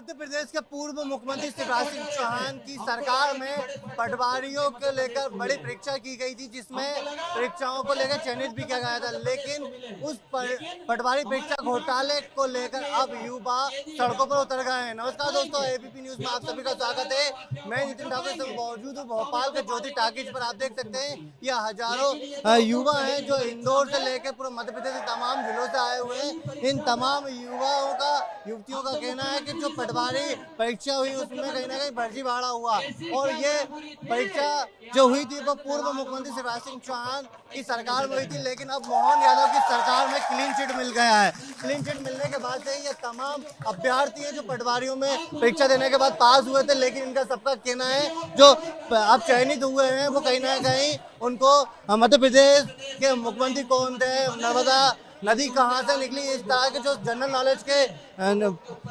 मध्य प्रदेश के पूर्व मुख्यमंत्री शिवराज सिंह चौहान की सरकार में पटवारियों को लेकर बड़ी परीक्षा की गई थी, जिसमें परीक्षाओं को लेकर चयनित भी किया गया था। लेकिन उस पटवारी परीक्षा घोटाले को लेकर अब युवा सड़कों पर उतर गए हैं। नमस्कार दोस्तों, एबीपी न्यूज में आप सभी का स्वागत है। मैं नितिन ठाकुर से मौजूद हूँ भोपाल के ज्योति टाकीज पर। आप देख सकते हैं यह हजारों युवा हैं जो इंदौर से लेकर पूरे मध्य प्रदेश के तमाम जिलों से आए हुए हैं। इन तमाम युवतियों का कहना है कि जो पटवारी परीक्षा हुई उसमें कहीं ना कहीं फर्जीवाड़ा हुआ, और ये परीक्षा जो हुई थी वो पूर्व मुख्यमंत्री शिवराज सिंह चौहान की सरकार में हुई थी। लेकिन अब मोहन यादव की सरकार में क्लीन चिट मिल गया है। क्लीन चिट मिलने के बाद से ये तमाम अभ्यर्थी हैं जो पटवारियों में परीक्षा देने के बाद पास हुए थे, लेकिन इनका सबका कहना है जो अब चयनित हुए हैं वो कहीं ना कहीं उनको मध्य प्रदेश के मुख्यमंत्री कौन थे, नर्मदा नदी कहाँ से निकली, इस तरह के जो जनरल नॉलेज के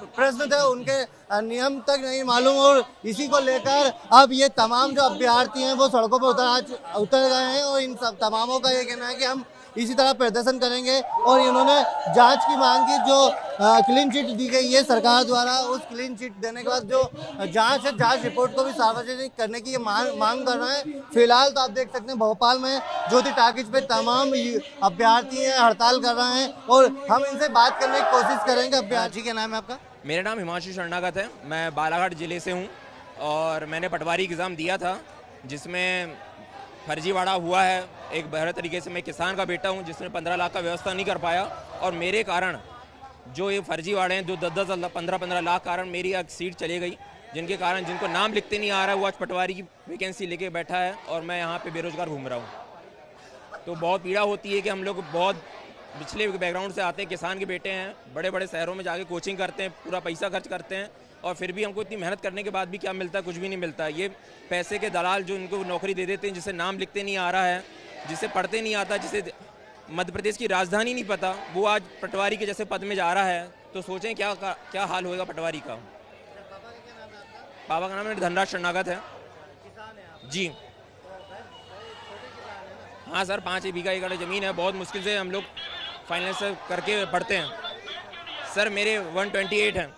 प्रश्न थे उनके नियम तक नहीं मालूम। और इसी को लेकर अब ये तमाम जो अभ्यर्थी हैं वो सड़कों पर उतर गए हैं, और इन सब तमामों का ये कहना है कि हम इसी तरह प्रदर्शन करेंगे। और इन्होंने जांच की मांग की, जो क्लीन चिट दी गई है सरकार द्वारा, उस क्लीन चिट देने के बाद जो जांच है, जांच रिपोर्ट को भी सार्वजनिक करने की ये मांग कर रहे हैं। फिलहाल तो आप देख सकते हैं भोपाल में ज्योति टाकीज पे तमाम अभ्यर्थी हैं, हड़ताल कर रहे हैं, और हम इनसे बात करने की कोशिश करेंगे। अभ्यर्थी क्या नाम है आपका? मेरा नाम हिमांशु शरणागत है। मैं बालाघाट ज़िले से हूँ और मैंने पटवारी एग्ज़ाम दिया था जिसमें फर्जीवाड़ा हुआ है। एक बहर तरीके से मैं किसान का बेटा हूँ जिसने 15 लाख का व्यवस्था नहीं कर पाया, और मेरे कारण जो ये फर्जीवाड़े हैं जो 10-10, 15-15 लाख कारण मेरी एक सीट चली गई, जिनके कारण जिनको नाम लिखते नहीं आ रहा है वो आज पटवारी की वैकेंसी लेके बैठा है और मैं यहाँ पे बेरोजगार घूम रहा हूँ। तो बहुत पीड़ा होती है कि हम लोग बहुत पिछले बैकग्राउंड से आते हैं, किसान के बेटे हैं, बड़े बड़े शहरों में जाके कोचिंग करते हैं, पूरा पैसा खर्च करते हैं, और फिर भी हमको इतनी मेहनत करने के बाद भी क्या मिलता है? कुछ भी नहीं मिलता। ये पैसे के दलाल जो इनको नौकरी दे देते हैं, जिसे नाम लिखते नहीं आ रहा है, जिसे पढ़ते नहीं आता, जिसे मध्य प्रदेश की राजधानी नहीं पता, वो आज पटवारी के जैसे पद में जा रहा है। तो सोचें क्या हाल होएगा पटवारी का। पापा का नाम है धनराज शरणागत है जी। हाँ सर, 5 बीघा एकड़ ज़मीन है। बहुत मुश्किल से हम लोग फाइनेंस करके पढ़ते हैं। सर मेरे 128 हैं।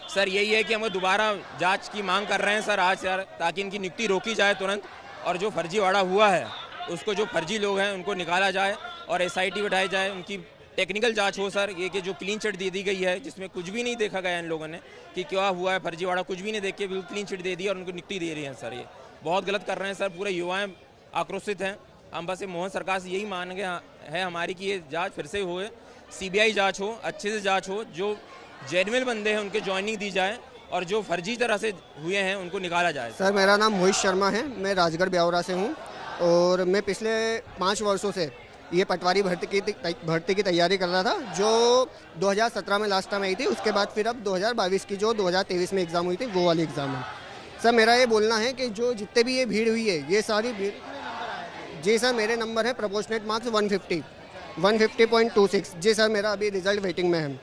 सर यही है कि हम दोबारा जांच की मांग कर रहे हैं सर आज यार, ताकि इनकी नियुक्ति रोकी जाए तुरंत, और जो फर्जीवाड़ा हुआ है उसको, जो फर्जी लोग हैं उनको निकाला जाए और SIT बैठाई जाए, उनकी टेक्निकल जांच हो सर। ये कि जो क्लीन चिट दे दी गई है जिसमें कुछ भी नहीं देखा गया इन लोगों ने कि क्या हुआ है फर्जीवाड़ा, कुछ भी नहीं देख के बिल्कुल क्लीन चिट दे दी और उनको नियुक्ति दे रही है सर। ये बहुत गलत कर रहे हैं सर। पूरे युवाएँ आक्रोशित हैं। हम बस मोहन सरकार से यही मांग है हमारी कि ये जाँच फिर से हो, CBI जाँच हो, अच्छे से जाँच हो, जो जेन्युइन बंदे हैं उनके ज्वाइनिंग दी जाए, और जो फर्जी तरह से हुए हैं उनको निकाला जाए। सर मेरा नाम मोहित शर्मा है, मैं राजगढ़ ब्यावरा से हूँ, और मैं पिछले 5 वर्षों से ये पटवारी भर्ती की तैयारी कर रहा था, जो 2017 में लास्ट टाइम आई थी। उसके बाद फिर अब 2022 की जो 2023 में एग्ज़ाम हुई थी वो वाली एग्ज़ाम है। सर मेरा ये बोलना है कि जो जितने भी ये भीड़ हुई है, ये सारी भीड़, जी सर मेरे नंबर है प्रोपोर्शनेट मार्क्स 150.26। जी सर मेरा अभी रिजल्ट वेटिंग में है।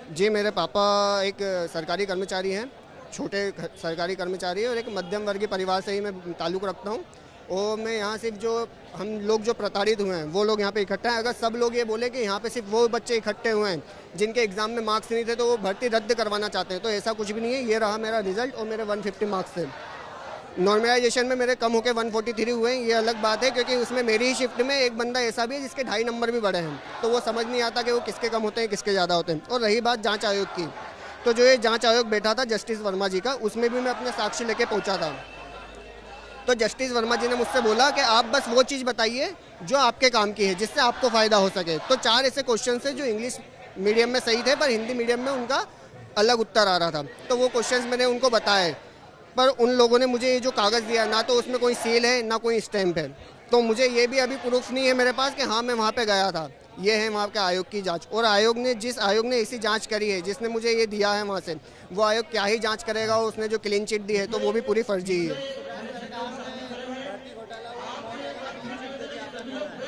जी मेरे पापा एक सरकारी कर्मचारी हैं, छोटे सरकारी कर्मचारी है, और एक मध्यम वर्गीय परिवार से ही मैं ताल्लुक़ रखता हूँ। और मैं यहाँ सिर्फ जो हम लोग जो प्रताड़ित हुए हैं वो लोग यहाँ पे इकट्ठा हैं। अगर सब लोग ये बोले कि यहाँ पे सिर्फ वो बच्चे इकट्ठे हुए हैं जिनके एग्ज़ाम में मार्क्स नहीं थे तो वो भर्ती रद्द करवाना चाहते हैं, तो ऐसा कुछ भी नहीं है। ये रहा मेरा रिजल्ट, और मेरे 150 मार्क्स थे। नॉर्मलाइजेशन में मेरे कम होकर 143 हुए हैं, ये अलग बात है, क्योंकि उसमें मेरी ही शिफ्ट में एक बंदा ऐसा भी है जिसके 2.5 नंबर भी बढ़े हैं, तो वो समझ नहीं आता कि वो किसके कम होते हैं किसके ज़्यादा होते हैं। और रही बात जांच आयोग की, तो जो ये जांच आयोग बैठा था जस्टिस वर्मा जी का, उसमें भी मैं अपने साक्ष्य लेके पहुंचा था। तो जस्टिस वर्मा जी ने मुझसे बोला कि आप बस वो चीज़ बताइए जो आपके काम की है, जिससे आपको फ़ायदा हो सके। तो 4 ऐसे क्वेश्चन थे जो इंग्लिश मीडियम में सही थे, पर हिंदी मीडियम में उनका अलग उत्तर आ रहा था। तो वो क्वेश्चन मैंने उनको बताए, पर उन लोगों ने मुझे ये जो कागज़ दिया, ना तो उसमें कोई सील है ना कोई स्टैम्प है, तो मुझे ये भी अभी प्रूफ नहीं है मेरे पास कि हाँ मैं वहाँ पे गया था। ये है वहाँ के आयोग की जांच, और जिस आयोग ने ऐसी जांच करी है, जिसने मुझे ये दिया है वहाँ से, वो आयोग क्या ही जांच करेगा। उसने जो क्लीन चिट दी है तो वो भी पूरी फर्जी ही है।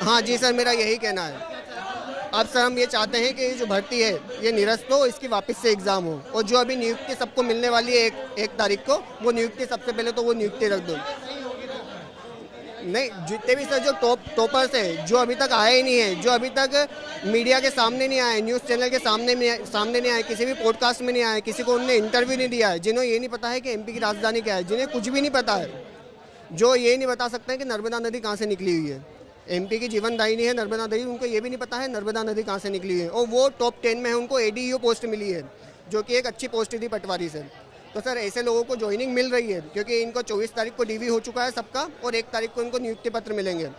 हाँ जी सर, मेरा यही कहना है। अब सर हम ये चाहते हैं कि जो भर्ती है ये निरस्त हो, इसकी वापस से एग्ज़ाम हो, और जो अभी नियुक्ति सबको मिलने वाली है 1 तारीख को, वो नियुक्ति सबसे पहले तो वो नियुक्ति रख दो। नहीं, जितने भी सर जो टॉपर्स है, जो अभी तक आए ही नहीं है, जो अभी तक मीडिया के सामने नहीं आए, न्यूज़ चैनल के सामने नहीं आए, किसी भी पॉडकास्ट में नहीं आए, किसी को उन्होंने इंटरव्यू नहीं दिया है, जिन्हें ये नहीं पता है कि एमपी की राजधानी क्या है, जिन्हें कुछ भी नहीं पता है, जो ये नहीं बता सकते हैं कि नर्मदा नदी कहाँ से निकली हुई है। एमपी की जीवनदायिनी है नर्मदा नदी, उनको ये भी नहीं पता है नर्मदा नदी कहाँ से निकली है, और वो टॉप 10 में है, उनको एडीयू पोस्ट मिली है, जो कि एक अच्छी पोस्ट थी पटवारी से। तो सर ऐसे लोगों को ज्वाइनिंग मिल रही है, क्योंकि इनको 24 तारीख को डीवी हो चुका है सबका, और 1 तारीख को इनको नियुक्ति पत्र मिलेंगे।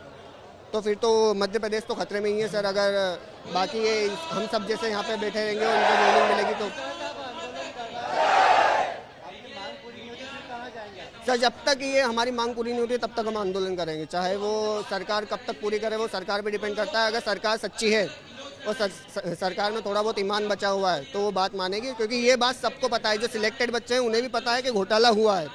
तो फिर तो मध्य प्रदेश तो खतरे में ही है सर, अगर बाकी ये हम सब जैसे यहाँ पे बैठे रहेंगे और उनको ज्वाइनिंग मिलेगी तो। सर जब तक ये हमारी मांग पूरी नहीं होती तब तक हम आंदोलन करेंगे, चाहे वो सरकार कब तक पूरी करे वो सरकार पे डिपेंड करता है। अगर सरकार सच्ची है और सरकार में थोड़ा बहुत ईमान बचा हुआ है तो वो बात मानेगी, क्योंकि ये बात सबको पता है, जो सिलेक्टेड बच्चे हैं उन्हें भी पता है कि घोटाला हुआ है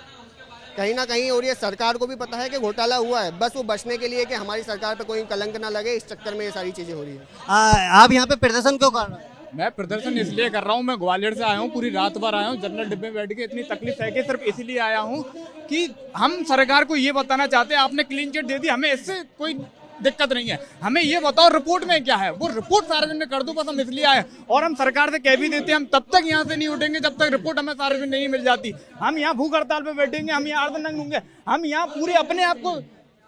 कहीं ना कहीं, और ये सरकार को भी पता है कि घोटाला हुआ है। बस वो बचने के लिए कि हमारी सरकार पे कोई कलंक ना लगे, इस चक्कर में ये सारी चीज़ें हो रही है। आप यहाँ पे प्रदर्शन क्यों कर रहे हैं? मैं प्रदर्शन इसलिए कर रहा हूँ, मैं ग्वालियर से आया हूँ, पूरी रात भर आया हूँ, जनरल डिब्बे में बैठ के इतनी तकलीफ है कि सिर्फ इसलिए आया हूँ कि हम सरकार को ये बताना चाहते हैं, आपने क्लीन चिट दे दी, हमें इससे कोई दिक्कत नहीं है, हमें ये बताओ रिपोर्ट में क्या है, वो रिपोर्ट सार्वजनिक कर दो, बस हम इसलिए आए। और हम सरकार से कह भी देते हैं हम तब तक यहाँ से नहीं उठेंगे जब तक रिपोर्ट हमें सार्वजनिक नहीं मिल जाती। हम यहाँ भूख हड़ताल पे बैठेंगे, हम यहाँ आंदोलन होंगे, हम यहाँ पूरे अपने आप को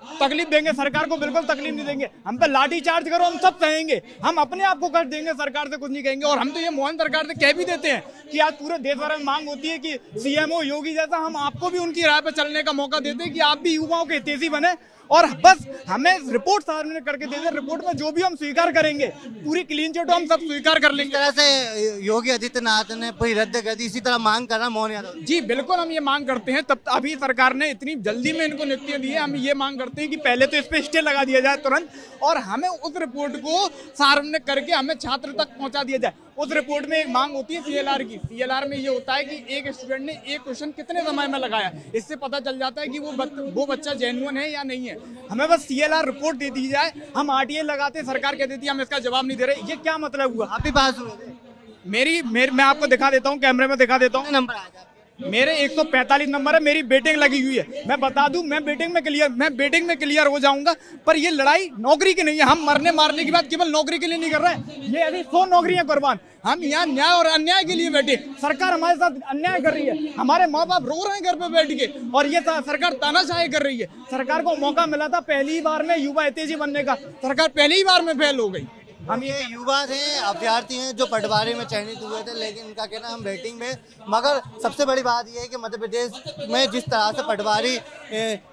तकलीफ देंगे, सरकार को बिल्कुल तकलीफ नहीं देंगे। हम पे लाठी चार्ज करो हम सब सहेंगे, हम अपने आप को कष्ट देंगे, सरकार से कुछ नहीं कहेंगे। और हम तो ये मोहन सरकार से कह भी देते हैं कि आज पूरे देश भर में मांग होती है कि सीएमओ योगी जैसा हम आपको भी उनकी राह पे चलने का मौका देते हैं कि आप भी युवाओं के हितैषी बने, और बस हमें रिपोर्ट सार्वजनिक करके दे दें, रिपोर्ट में जो भी हम स्वीकार करेंगे, पूरी क्लीन चिट हम सब स्वीकार कर इस लेंगे। तरह से योगी आदित्यनाथ ने पूरी रद्द कर दी, इसी तरह मांग कर रहा मोहन यादव। जी बिल्कुल हम ये मांग करते हैं, तब अभी सरकार ने इतनी जल्दी में इनको नियुक्तियां दी है, हम ये मांग करते हैं कि पहले तो इस पे स्टे लगा दिया जाए तुरंत, और हमें उस रिपोर्ट को सार्वजनिक करके हमें छात्र तक पहुंचा दिया जाए। उस रिपोर्ट में एक मांग होती है सीएलआर की, सीएलआर में ये होता है कि एक स्टूडेंट ने एक क्वेश्चन कितने समय में लगाया, इससे पता चल जाता है कि वो बच्चा जेन्युइन है या नहीं है। हमें बस सीएलआर रिपोर्ट दे दी जाए, हम आरटीआई लगाते, सरकार कह देती है हम इसका जवाब नहीं दे रहे, ये क्या मतलब हुआ? आप भी पास हुए थे? मैं आपको दिखा देता हूँ, कैमरे में दिखा देता हूँ, नंबर आ जाए। मेरे 145 नंबर है, मेरी बेटिंग लगी हुई है। मैं बता दूं मैं बेटिंग में क्लियर हो जाऊंगा, पर ये लड़ाई नौकरी की नहीं है। हम मरने मारने की बात केवल नौकरी के लिए नहीं कर रहे हैं, ये अभी 100 नौकरियां कुर्बान। हम यहाँ न्याय और अन्याय के लिए बैठे, सरकार हमारे साथ अन्याय कर रही है, हमारे माँ बाप रो रहे हैं घर पे बैठ के, और ये सरकार तानाशाही कर रही है। सरकार को मौका मिला था पहली बार में युवा हितैषी बनने का, सरकार पहली ही बार में फेल हो गई। हम ये युवा थे, अभ्यर्थी हैं जो पटवारी में चयनित हुए थे, लेकिन इनका कहना हम वेटिंग में। मगर सबसे बड़ी बात यह है कि मध्य प्रदेश में जिस तरह से पटवारी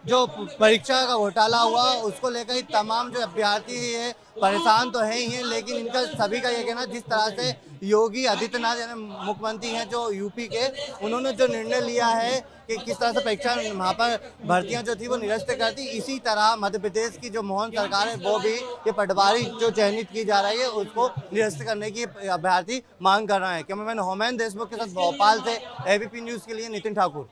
जो परीक्षा का घोटाला हुआ उसको लेकर ही तमाम जो अभ्यर्थी है परेशान तो है ही हैं, लेकिन इनका सभी का ये कहना जिस तरह से योगी आदित्यनाथ यानी मुख्यमंत्री हैं जो यूपी के, उन्होंने जो निर्णय लिया है कि किस तरह से परीक्षा वहाँ पर भर्तियाँ जो थी वो निरस्त कर दी, इसी तरह मध्य प्रदेश की जो मोहन सरकार है वो भी ये पटवारी जो चयनित की जा रही है उसको निरस्त करने की अभ्यर्थी मांग कर रहा है। कैमरामैन होमैन देशमुख के साथ भोपाल से एबीपी न्यूज़ के लिए नितिन ठाकुर।